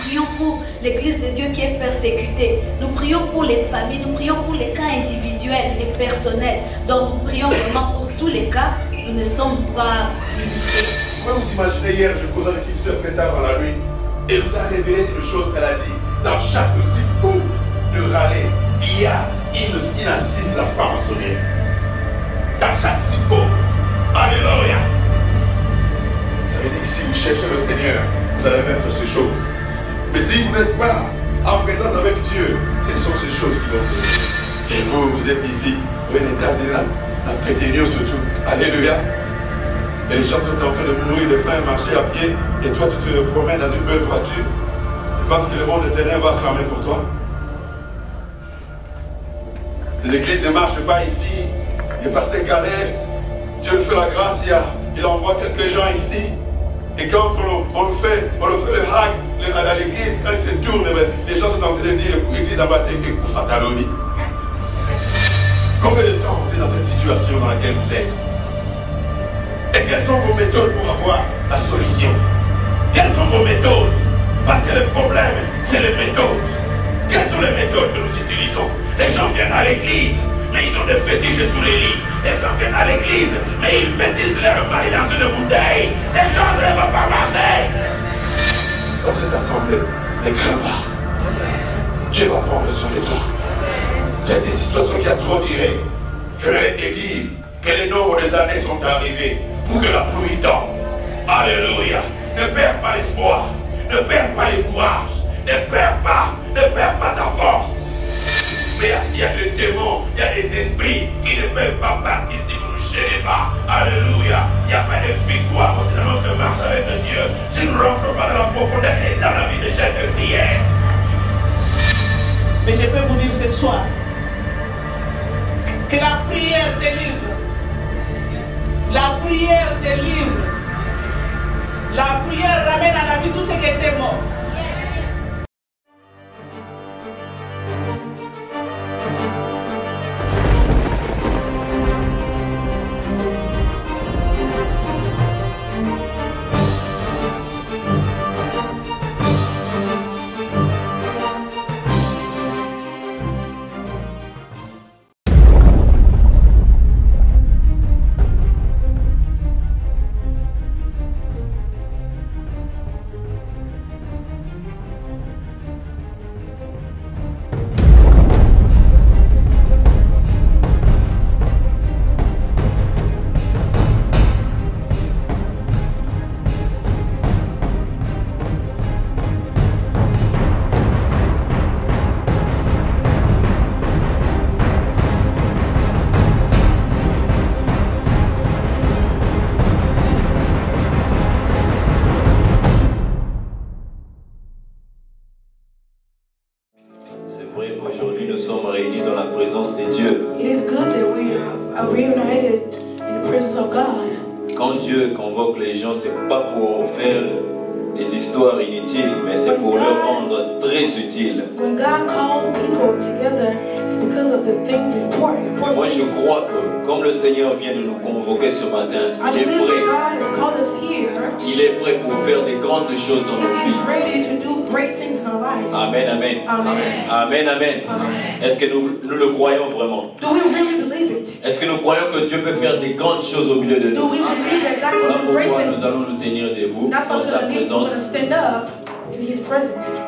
prions pour l'église de Dieu qui est persécutée. Nous prions pour les familles, nous prions pour les cas individuels et personnels. Donc nous prions vraiment pour tous les cas. Nous ne sommes pas limités. Vous pouvez vous imaginer, hier, je causais avec une soeur très tard dans la nuit et elle nous a révélé une chose. Elle a dit, dans chaque zip code de Raleigh, il y a une assise de la franc-maçonnerie. Dans chaque zip code. Alléluia. Ça veut dire que si vous cherchez le Seigneur, vous allez vaincre ces choses. Mais si vous n'êtes pas en présence avec Dieu, ce sont ces choses qui vont venir. Et vous, vous êtes ici, vous venez d'Asie, la préténion surtout. Alléluia. Et les gens sont en train de mourir de faim, marcher à pied, et toi tu te promènes dans une belle voiture. Tu penses que le monde éternel va clamer pour toi? Les églises ne marchent pas ici. Et pasteur Calais, Dieu lui fait la grâce, il envoie quelques gens ici. Et quand on le fait le hack à l'église, quand il se tourne, les gens sont en train de dire l'église a battu et coup fataloni. Combien de temps vous êtes dans cette situation dans laquelle vous êtes? Et quelles sont vos méthodes pour avoir la solution? Quelles sont vos méthodes? Parce que le problème, c'est les méthodes. Quelles sont les méthodes que nous utilisons? Les gens viennent à l'église, mais ils ont des fétiches sous les lits. Les gens viennent à l'église, mais ils médisent leur mari dans une bouteille. Les gens ne vont pas marcher. Dans cette assemblée, ne crains pas. Dieu va prendre soin de toi. C'est des situations qui a trop duré. Je leur ai dit que les nombres des années sont arrivés pour que la pluie tombe. Alléluia. Ne perds pas l'espoir. Ne perds pas le courage. Ne perds pas ta force. Mais il y a des démons, il y a des esprits qui ne peuvent pas partir si vous ne gênez pas. Alléluia. Il n'y a pas de victoire aussi dans notre marche avec Dieu si nous ne rentrons pas dans la profondeur et dans la vie de chaque prière. Mais je peux vous dire ce soir que la prière délivre. La prière délivre. La prière ramène à la vie tout ce qui était mort. Aujourd'hui, nous sommes réunis dans la présence de Dieu. It is good that we are reunited in the presence of God. Quand Dieu convoque les gens, c'est pas pour faire des histoires inutiles, mais c'est pour leur rendre très utiles. When God called people together, it's because of the things important. Moi, je crois que comme le Seigneur vient de nous convoquer ce matin, I il est believe prêt. that God has called us here. Il est prêt pour faire des grandes choses dans nos He's vies. ready to do great things in our lives. Amen, amen. Amen. Amen, amen. Amen. Est-ce que nous le croyons vraiment? Do we really believe it? Est-ce que nous croyons que Dieu peut faire des grandes choses au milieu de Do nous? we believe that God Voilà can do great pourquoi nous allons things? nous tenir debout That's why dans sa we're going to présence. stand up in His presence.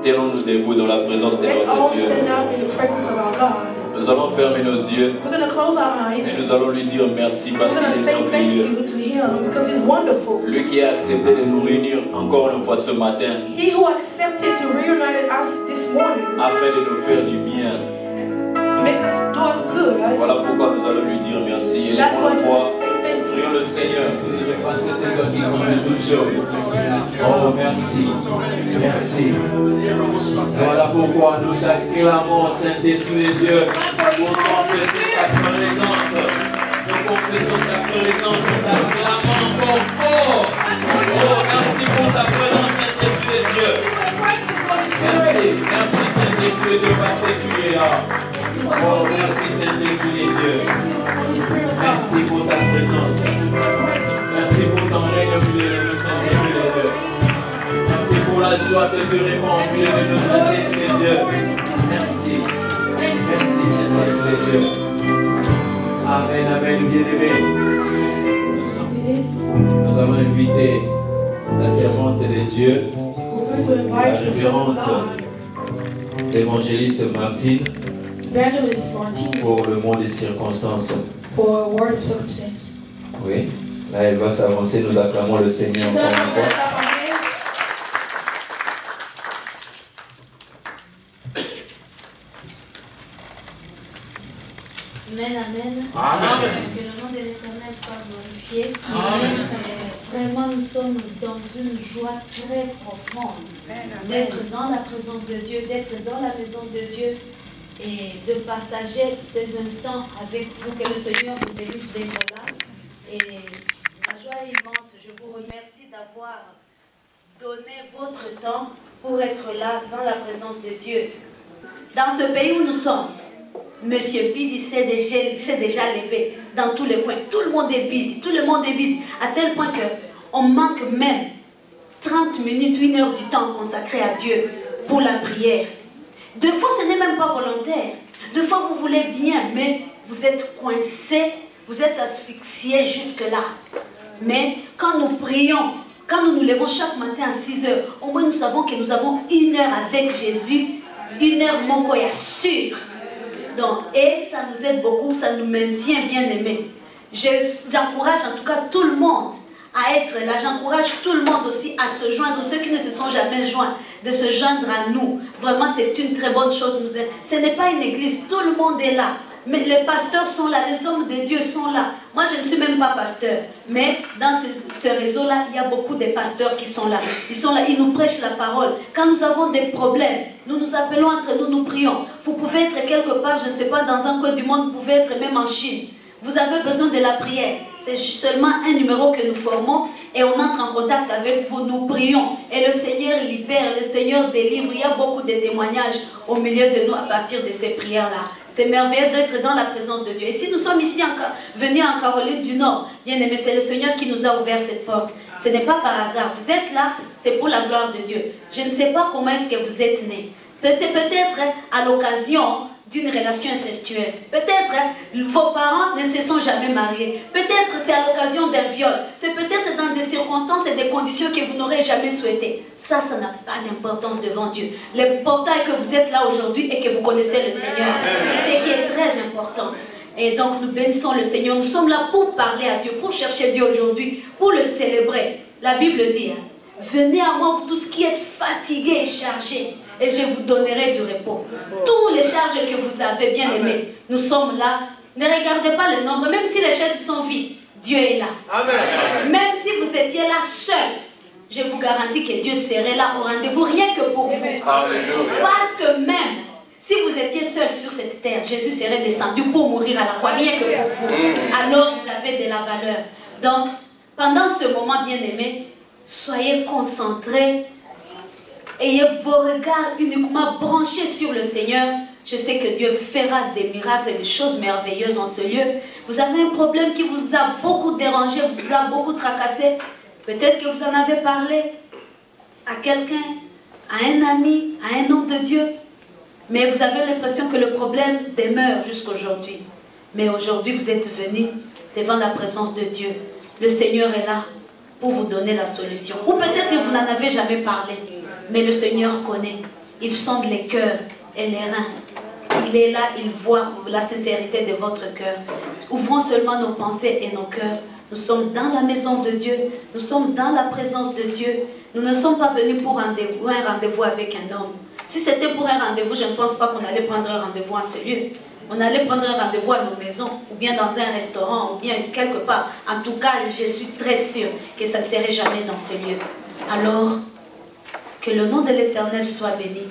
Tenons-nous debout dans la présence de Let's all notre Dieu. stand up in the presence of our God. Nous allons fermer nos yeux We're going to close our eyes. et nous allons lui dire merci We're parce going to qu'il est say thank merveilleux. you to Him because He's wonderful. Lui qui a accepté de nous réunir encore une fois ce matin He who accepted to reunite us this morning, afin de nous faire du bien. make us do us good. Voilà pourquoi nous allons lui dire merci. Et That's why laissons-le we voir. say thank you. Prions le Seigneur parce que c'est toi qui connais toutes choses. Oh, merci. Merci. Voilà pourquoi nous acclamons Saint-Esprit de Dieu. Nous confessons ta présence. Nous confessons ta présence. Nous t'acclamons encore fort. Oh, merci pour ta présence, Saint-Esprit de Dieu. Merci. Merci, Saint-Esprit de Dieu, parce que tu es là. Oh, merci, Saint-Esprit de Dieu. Merci pour ta présence. Merci pour ton règne, Saint-Esprit de Dieu. Merci pour la joie soif de te remplir de nos Saint-Esprit de Dieu. Merci. Merci, Saint-Esprit de Dieu. Amen, amen, bien-aimés. Nous allons inviter la servante de Dieu, la révérende l'évangéliste Martine, pour le mot des circonstances. Oui, là elle va s'avancer, nous acclamons le Seigneur encore une fois. Amen, amen. Amen. Que le nom de l'Éternel soit glorifié. Amen. Vraiment, nous sommes dans une joie très profonde d'être dans la présence de Dieu, d'être dans la maison de Dieu et de partager ces instants avec vous. Que le Seigneur vous bénisse d'être là. Et la joie est immense. Je vous remercie d'avoir donné votre temps pour être là dans la présence de Dieu. Dans ce pays où nous sommes, Monsieur Busy s'est déjà levé dans tous les coins. Tout le monde est busy, tout le monde est busy. À tel point qu'on manque même 30 minutes, 1 heure du temps consacré à Dieu pour la prière. Des fois, ce n'est même pas volontaire. Des fois, vous voulez bien, mais vous êtes coincé, vous êtes asphyxié jusque-là. Mais quand nous prions, quand nous nous levons chaque matin à 6 heures, au moins nous savons que nous avons 1 heure avec Jésus, 1 heure mon koya sûr. Donc, et ça nous aide beaucoup, ça nous maintient bien aimés. J'encourage en tout cas tout le monde à être là. J'encourage tout le monde aussi à se joindre. Ceux qui ne se sont jamais joints, de se joindre à nous. Vraiment, c'est une très bonne chose. Ce n'est pas une église, tout le monde est là. Mais les pasteurs sont là, les hommes de Dieu sont là. Moi, je ne suis même pas pasteur. Mais dans ce réseau-là, il y a beaucoup de pasteurs qui sont là. Ils sont là, ils nous prêchent la parole. Quand nous avons des problèmes, nous nous appelons entre nous, nous prions. Vous pouvez être quelque part, je ne sais pas, dans un coin du monde, vous pouvez être même en Chine. Vous avez besoin de la prière. C'est seulement un numéro que nous formons et on entre en contact avec vous, nous prions. Et le Seigneur libère, le Seigneur délivre. Il y a beaucoup de témoignages au milieu de nous à partir de ces prières-là. C'est merveilleux d'être dans la présence de Dieu. Et si nous sommes ici, venus en Caroline du Nord, bien aimé, c'est le Seigneur qui nous a ouvert cette porte. Ce n'est pas par hasard. Vous êtes là, c'est pour la gloire de Dieu. Je ne sais pas comment est-ce que vous êtes nés. Peut-être à l'occasion d'une relation incestueuse. Peut-être vos parents ne se sont jamais mariés. Peut-être c'est à l'occasion d'un viol. C'est peut-être dans des circonstances et des conditions que vous n'aurez jamais souhaitées. Ça n'a pas d'importance devant Dieu. L'important est que vous êtes là aujourd'hui et que vous connaissez le Seigneur. C'est ce qui est très important. Et donc nous bénissons le Seigneur. Nous sommes là pour parler à Dieu, pour chercher Dieu aujourd'hui, pour le célébrer. La Bible dit, venez à moi vous tous qui êtes fatigués et chargés, et je vous donnerai du repos. Tous les charges que vous avez, bien aimés, nous sommes là. Ne regardez pas le nombre, même si les chaises sont vides, Dieu est là. Amen. Même si vous étiez là seul, je vous garantis que Dieu serait là au rendez-vous, rien que pour vous. Alléluia. Parce que même si vous étiez seul sur cette terre, Jésus serait descendu pour mourir à la croix, rien que pour vous. Alors vous avez de la valeur. Donc, pendant ce moment, bien aimé, soyez concentrés. Ayez vos regards uniquement branchés sur le Seigneur. Je sais que Dieu fera des miracles et des choses merveilleuses en ce lieu. Vous avez un problème qui vous a beaucoup dérangé, vous a beaucoup tracassé. Peut-être que vous en avez parlé à quelqu'un, à un ami, à un homme de Dieu. Mais vous avez l'impression que le problème demeure jusqu'aujourd'hui. Mais aujourd'hui, vous êtes venus devant la présence de Dieu. Le Seigneur est là pour vous donner la solution. Ou peut-être que vous n'en avez jamais parlé. Mais le Seigneur connaît. Il sonde les cœurs et les reins. Il est là, il voit la sincérité de votre cœur. Ouvrons seulement nos pensées et nos cœurs. Nous sommes dans la maison de Dieu. Nous sommes dans la présence de Dieu. Nous ne sommes pas venus pour un rendez-vous avec un homme. Si c'était pour un rendez-vous, je ne pense pas qu'on allait prendre un rendez-vous à ce lieu. On allait prendre un rendez-vous à nos maisons, ou bien dans un restaurant, ou bien quelque part. En tout cas, je suis très sûre que ça ne serait jamais dans ce lieu. Alors, que le nom de l'Éternel soit béni.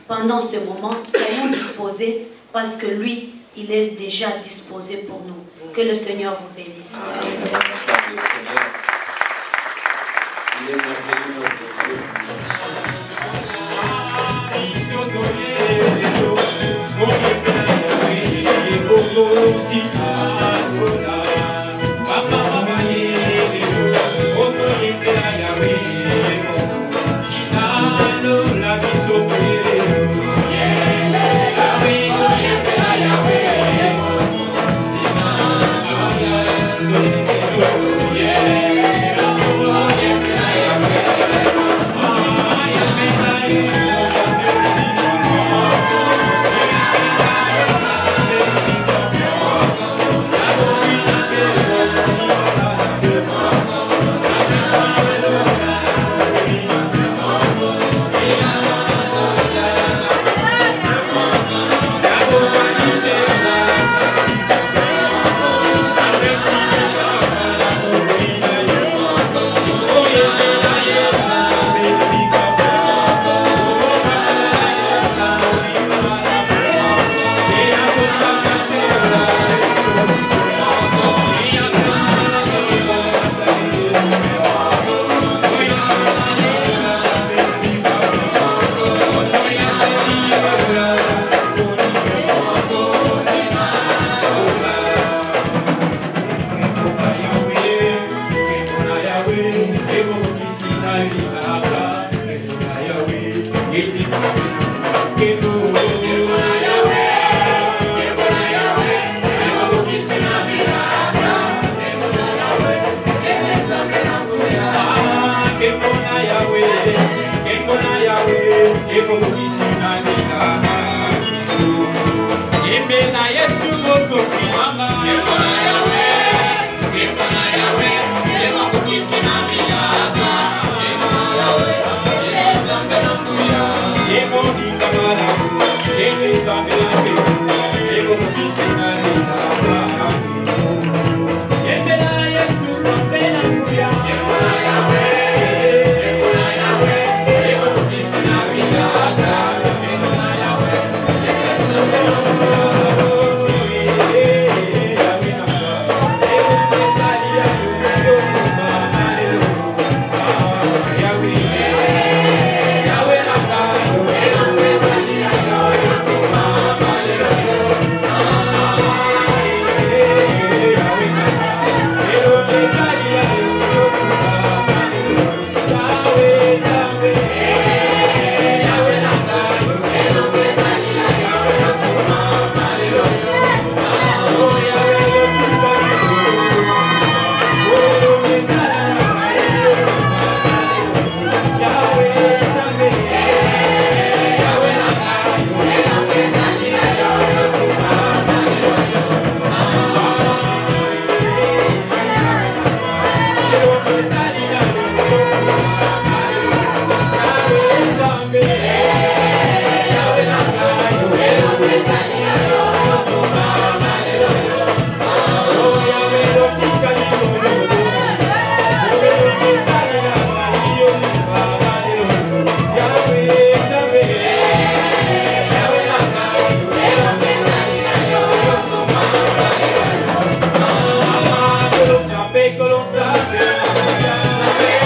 Pendant ce moment, soyons disposés parce que lui, il est déjà disposé pour nous. Que le Seigneur vous bénisse. Amen. que l'on s'appelle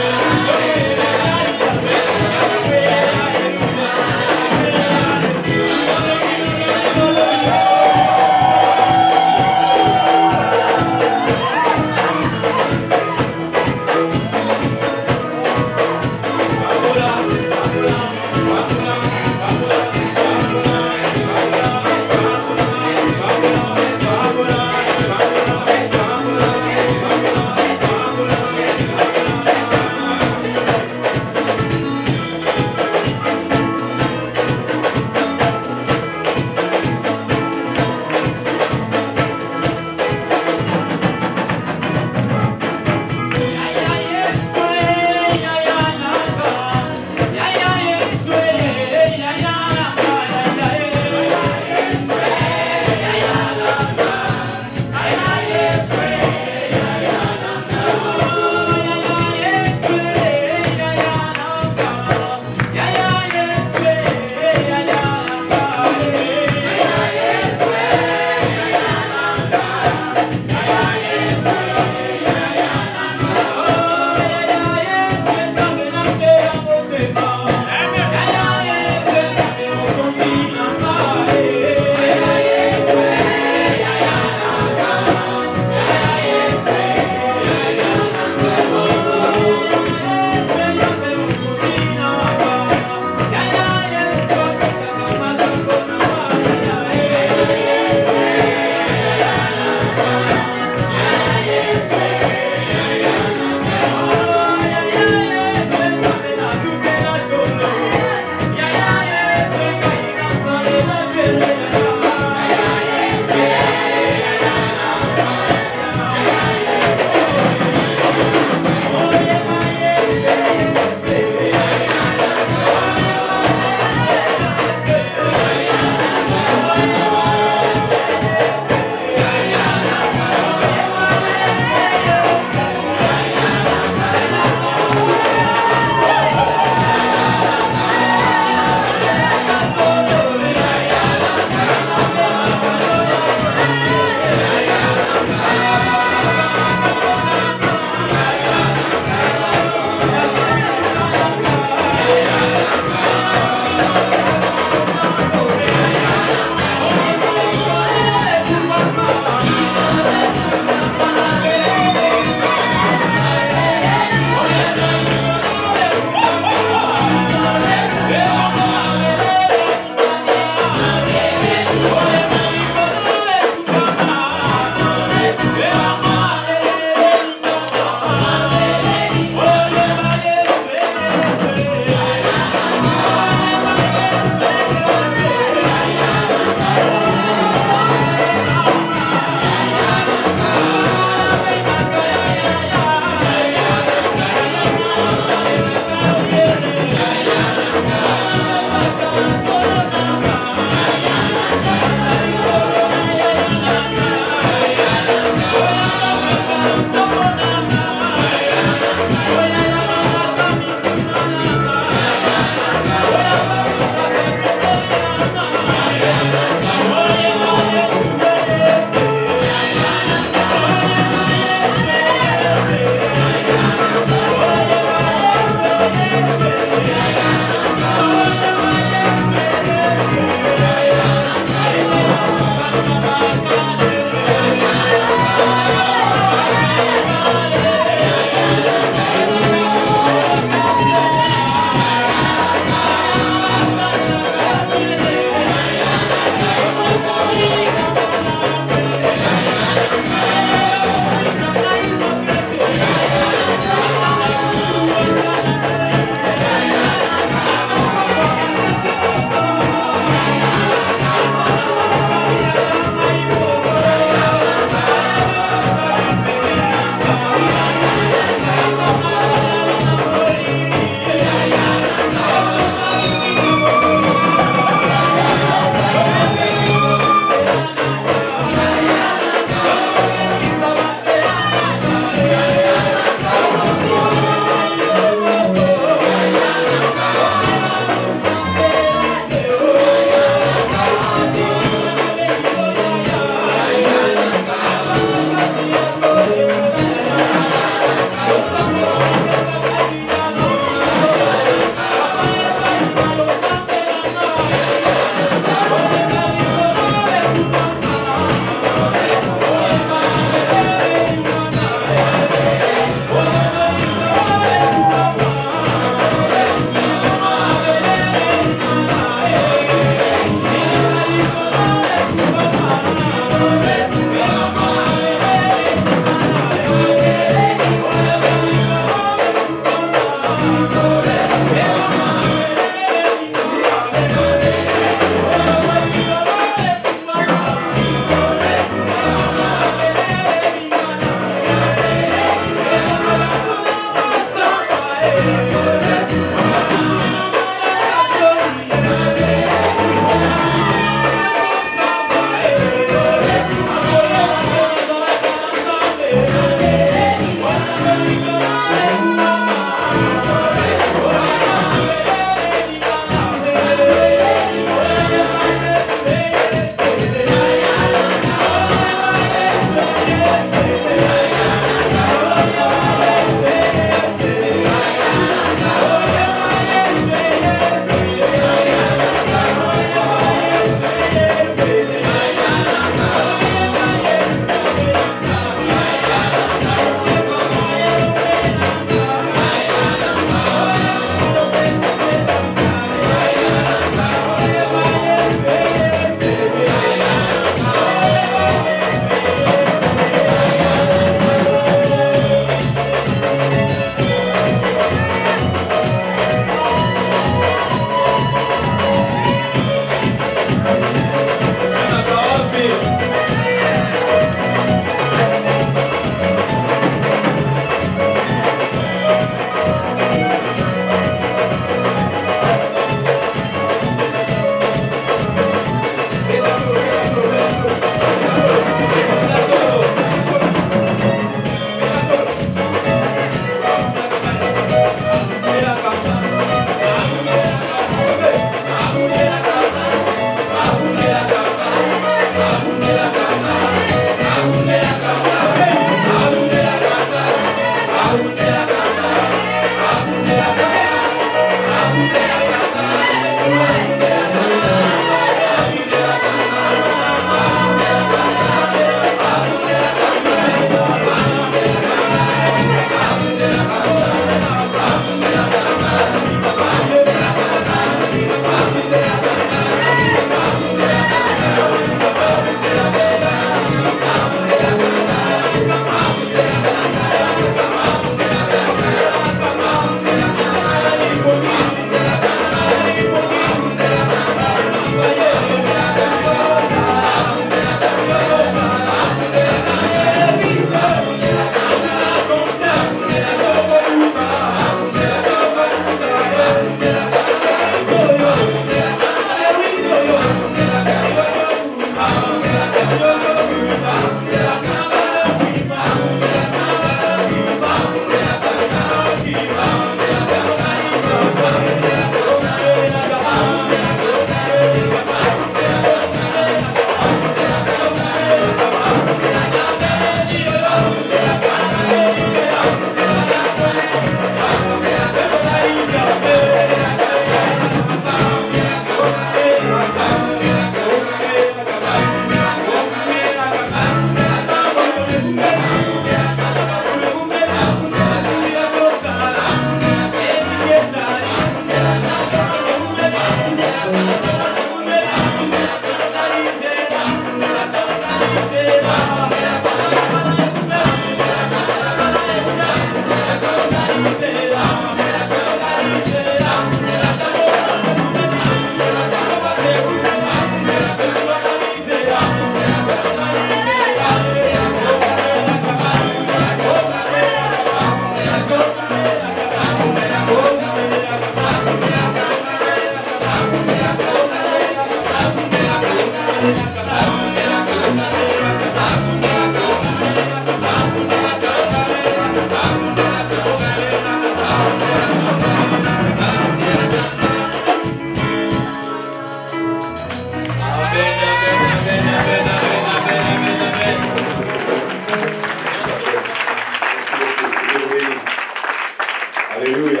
Alléluia.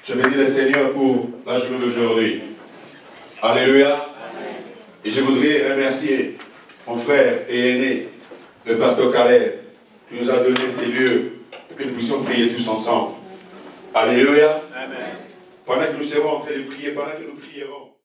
Je bénis le Seigneur pour la journée d'aujourd'hui. Alléluia. Et je voudrais remercier mon frère et aîné, le pasteur Caleb, qui nous a donné ces lieux pour que nous puissions prier tous ensemble. Alléluia. Amen. Pendant que nous serons en train de prier, pendant que nous prierons,